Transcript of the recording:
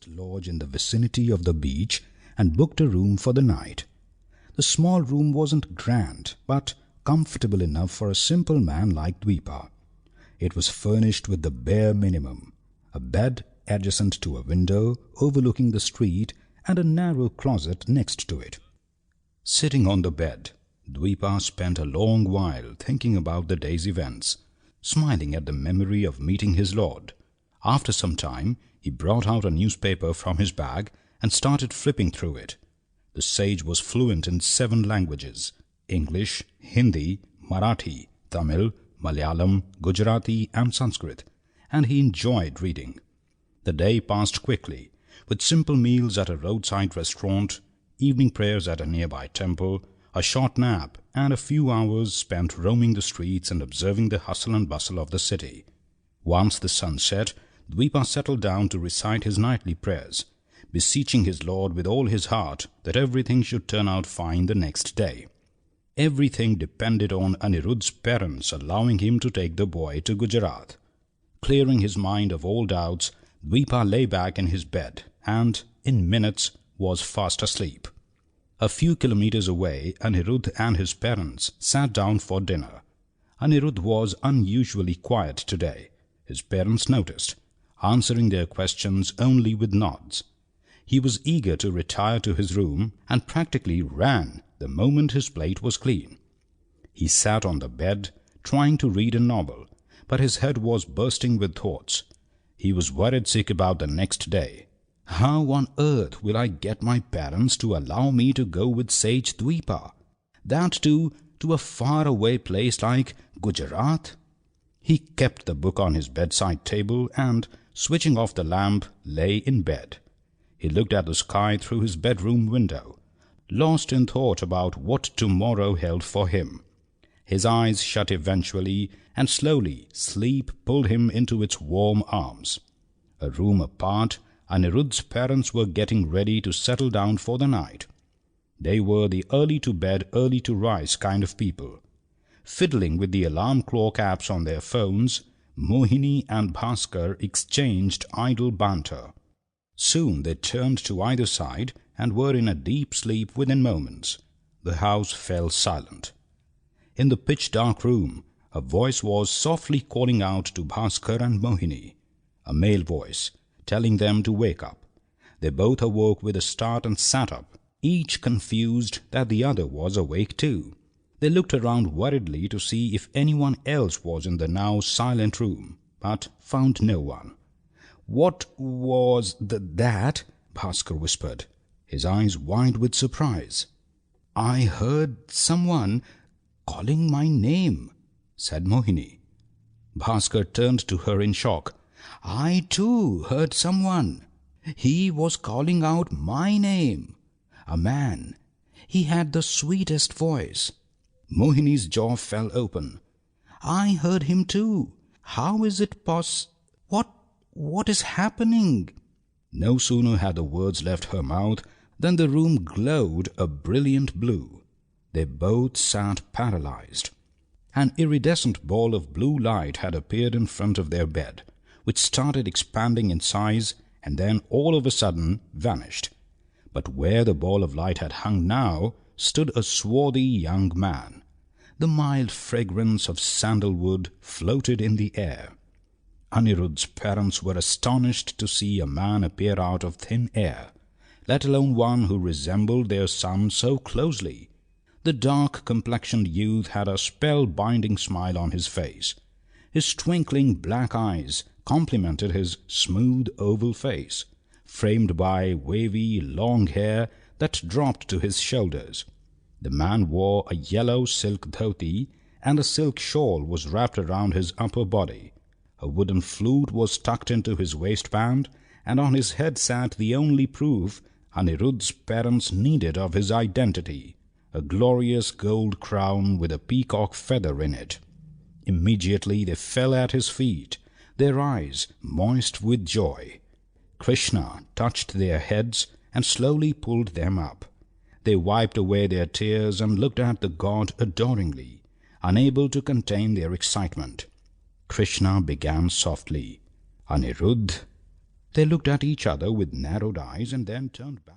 lodge in the vicinity of the beach and booked a room for the night. The small room wasn't grand, but comfortable enough for a simple man like Dwipa. It was furnished with the bare minimum: a bed adjacent to a window overlooking the street and a narrow closet next to it. Sitting on the bed, Dwipa spent a long while thinking about the day's events, smiling at the memory of meeting his lord. After some time, he brought out a newspaper from his bag and started flipping through it. The sage was fluent in 7 languages: English, Hindi, Marathi, Tamil, Malayalam, Gujarati and Sanskrit, and he enjoyed reading. The day passed quickly, with simple meals at a roadside restaurant, evening prayers at a nearby temple, a short nap, and a few hours spent roaming the streets and observing the hustle and bustle of the city. Once the sun set, Dwipa settled down to recite his nightly prayers, beseeching his lord with all his heart that everything should turn out fine the next day. Everything depended on Anirudh's parents allowing him to take the boy to Gujarat. Clearing his mind of all doubts, Dwipa lay back in his bed and, in minutes, was fast asleep. A few kilometers away, Anirudh and his parents sat down for dinner. Anirudh was unusually quiet today, his parents noticed, answering their questions only with nods. He was eager to retire to his room and practically ran the moment his plate was clean. He sat on the bed, trying to read a novel, but his head was bursting with thoughts. He was worried sick about the next day. How on earth will I get my parents to allow me to go with Sage Dwipa? That too, to a far-away place like Gujarat? He kept the book on his bedside table and, switching off the lamp, lay in bed. He looked at the sky through his bedroom window, lost in thought about what tomorrow held for him. His eyes shut eventually, and slowly sleep pulled him into its warm arms. A room apart, Anirudh's parents were getting ready to settle down for the night. They were the early-to-bed, early-to-rise kind of people. Fiddling with the alarm clock apps on their phones, Mohini and Bhaskar exchanged idle banter. Soon they turned to either side and were in a deep sleep within moments. The house fell silent. In the pitch-dark room, a voice was softly calling out to Bhaskar and Mohini, a male voice, telling them to wake up. They both awoke with a start and sat up, each confused that the other was awake too. They looked around worriedly to see if anyone else was in the now silent room, but found no one. "What was that?" Bhaskar whispered, his eyes wide with surprise. "I heard someone calling my name," said Mohini. Bhaskar turned to her in shock. "I too heard someone. He was calling out my name. A man. He had the sweetest voice." Mohini's jaw fell open. "I heard him too. How is it What is happening?" No sooner had the words left her mouth than the room glowed a brilliant blue. They both sat paralyzed. An iridescent ball of blue light had appeared in front of their bed, which started expanding in size and then all of a sudden vanished. But where the ball of light had hung now stood a swarthy young man. The mild fragrance of sandalwood floated in the air. Anirudh's parents were astonished to see a man appear out of thin air, let alone one who resembled their son so closely. The dark-complexioned youth had a spell-binding smile on his face. His twinkling black eyes complemented his smooth oval face, framed by wavy, long hair that dropped to his shoulders. The man wore a yellow silk dhoti, and a silk shawl was wrapped around his upper body. A wooden flute was tucked into his waistband, and on his head sat the only proof Anirudh's parents needed of his identity, a glorious gold crown with a peacock feather in it. Immediately they fell at his feet, their eyes moist with joy. Krishna touched their heads and slowly pulled them up. They wiped away their tears and looked at the god adoringly, unable to contain their excitement. Krishna began softly, "Anirudh, They looked at each other with narrowed eyes and then turned back.